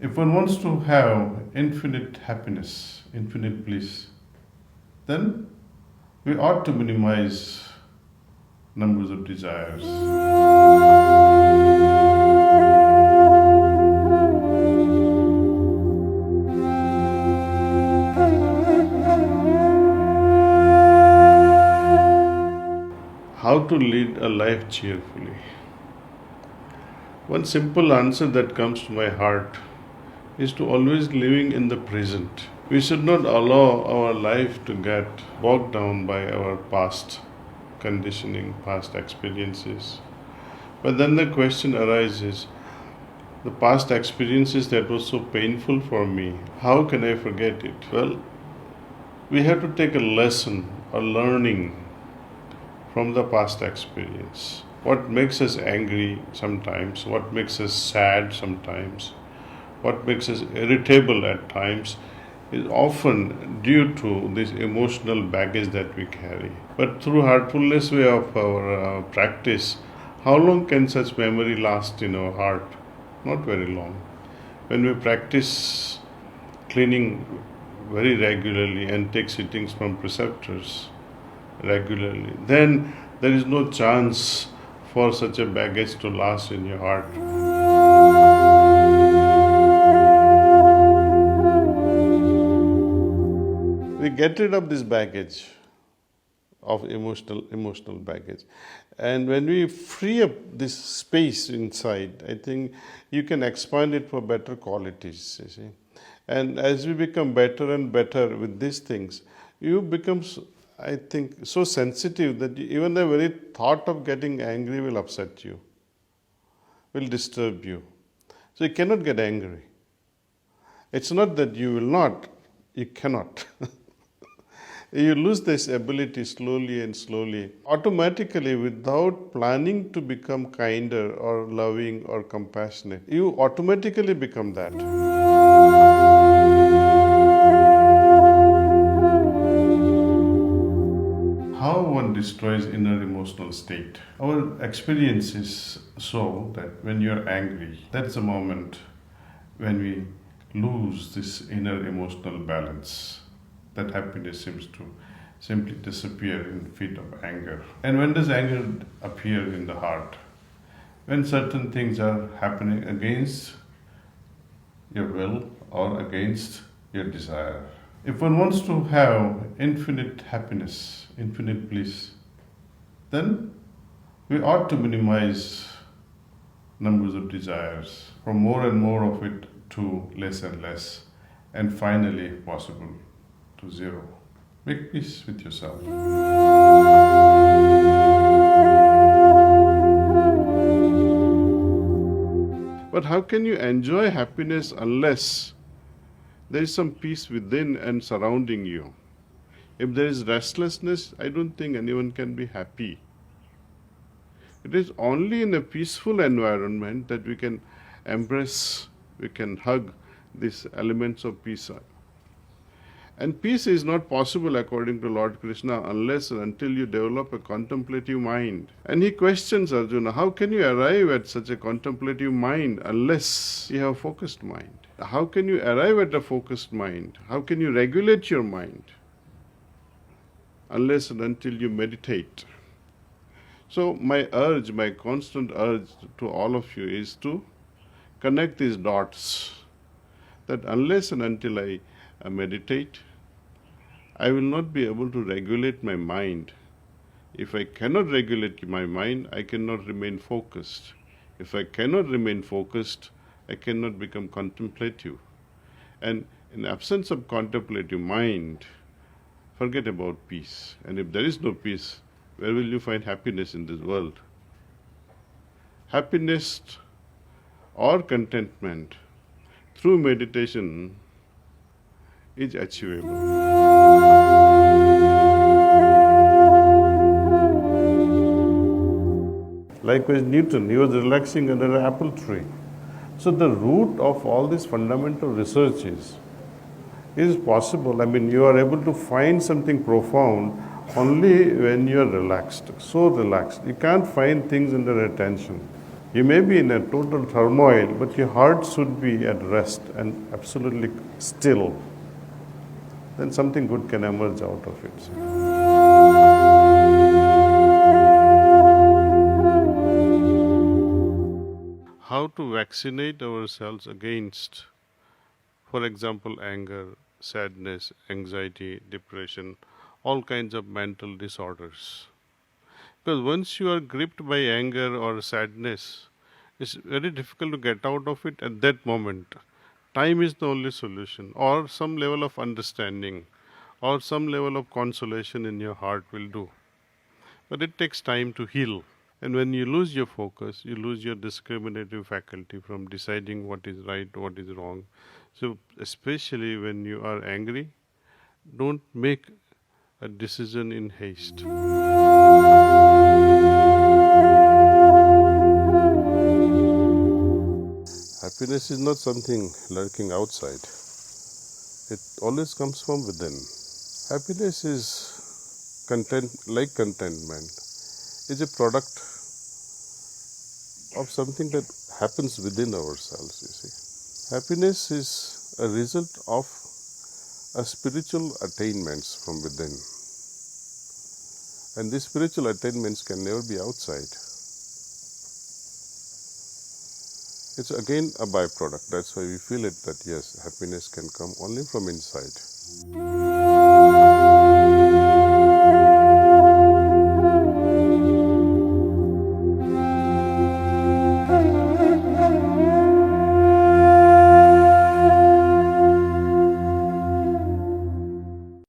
If one wants to have infinite happiness, infinite bliss, then we ought to minimize numbers of desires. How to lead a life cheerfully? One simple answer that comes to my heart is to always living in the present. We should not allow our life to get bogged down by our past conditioning, past experiences. But then the question arises, the past experiences that was so painful for me, how can I forget it? Well, we have to take a lesson, a learning from the past experience. What makes us angry sometimes, what makes us sad sometimes, what makes us irritable at times is often due to this emotional baggage that we carry. But through heartfullness way of our practice, how long can such memory last in our heart? Not very long. When we practice cleaning very regularly and take sittings from preceptors regularly, then there is no chance for such a baggage to last in your heart. We get rid of this baggage of emotional baggage, and when we free up this space inside, I think you can expand it for better qualities, you see. And as we become better and better with these things, you become, I think, so sensitive that even the very thought of getting angry will upset you, will disturb you. So you cannot get angry. It's not that you will not, you cannot. You lose this ability slowly and slowly, automatically, without planning to become kinder or loving or compassionate. You automatically become that. How one destroys inner emotional state. Our experience is so that when you're angry, that's the moment when we lose this inner emotional balance. That happiness seems to simply disappear in fit of anger. And when does anger appear in the heart? When certain things are happening against your will or against your desire. If one wants to have infinite happiness, infinite bliss, then we ought to minimize numbers of desires, from more and more of it to less and less, and finally, if possible, to zero. Make peace with yourself. But how can you enjoy happiness unless there is some peace within and surrounding you? If there is restlessness, I don't think anyone can be happy. It is only in a peaceful environment that we can embrace, we can hug these elements of peace. And peace is not possible, according to Lord Krishna, unless and until you develop a contemplative mind. And he questions Arjuna, how can you arrive at such a contemplative mind unless you have a focused mind? How can you arrive at a focused mind? How can you regulate your mind? Unless and until you meditate. So my urge, my constant urge to all of you is to connect these dots. That unless and until I meditate, I will not be able to regulate my mind. If I cannot regulate my mind, I cannot remain focused. If I cannot remain focused, I cannot become contemplative. And in absence of contemplative mind, forget about peace. And if there is no peace, where will you find happiness in this world? Happiness or contentment through meditation is achievable. Likewise, Newton, he was relaxing under an apple tree. So the root of all these fundamental researches is possible. I mean, you are able to find something profound only when you are relaxed, so relaxed. You can't find things under attention. You may be in a total turmoil, but your heart should be at rest and absolutely still. Then something good can emerge out of it. How to vaccinate ourselves against, for example, anger, sadness, anxiety, depression, all kinds of mental disorders. Because once you are gripped by anger or sadness, it's very difficult to get out of it at that moment. Time is the only solution, or some level of understanding, or some level of consolation in your heart will do. But it takes time to heal. And when you lose your focus, you lose your discriminative faculty from deciding what is right, what is wrong. So, especially when you are angry, don't make a decision in haste. Happiness is not something lurking outside, it always comes from within. Happiness is like contentment, is a product of something that happens within ourselves, you see. Happiness is a result of a spiritual attainments from within. And these spiritual attainments can never be outside. It's again a byproduct. That's why we feel it that yes, happiness can come only from inside.